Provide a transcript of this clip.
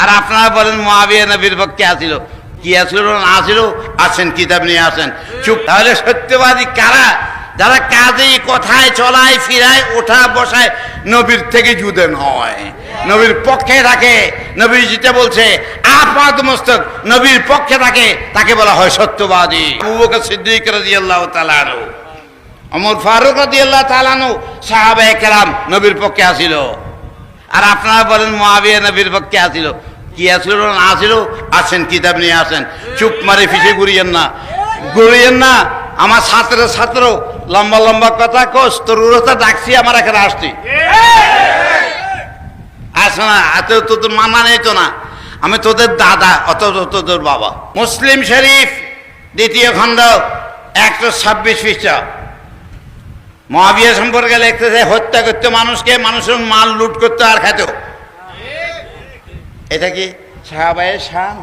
আর আপনারা বলেন মুআবিয়া নবীর পক্ষে আসিল। কি আসিল না আসিল, আসেন কিতাব নিয়ে আসেন। চুপ। তাহলে সত্যবাদী কারা? যারা কাজেই কথায় চলায় ফিরায় ওঠা বসায় নবীর থেকে জুদে নয়, নবীর পক্ষে থাকে। নবী যেটা বলছে আপাদ মস্তক নবীর পক্ষে থাকে, তাকে বলা হয় সত্যবাদী। আবু বকর সিদ্দিক রাদিয়াল্লাহু তাআলা আনহু, ওমর ফারুক রাদিয়াল্লাহু তাআলা আনহু, সাহাবায়ে কেরাম নবীর পক্ষে আসিল। আর আপনারা বলেন মুআবিয়া নবীর পক্ষে আসিল। কি আসিল না আসিল, আসেন কিতাব নিয়ে আসেন। চুপ মারে ফিসে ঘুরিয়েন না, ঘুরিয়েন না। আমার ছাত্র লম্বা লম্বা কথা কোস, তোর উরতা ডাকছি, আমার এখানে আসছি। আসে না, এত তোদের মামা নেই তো না, আমি তোদের দাদা, অত তোদের বাবা। মুসলিম শরীফ 2য় খণ্ড 126 পৃষ্ঠা। মুআবিয়া সম্পর্কে লিখতেছে হত্যা করতে মানুষকে, মানুষের মাল লুট করতে আর খেত। এটা কি সাহাবায়ে শান?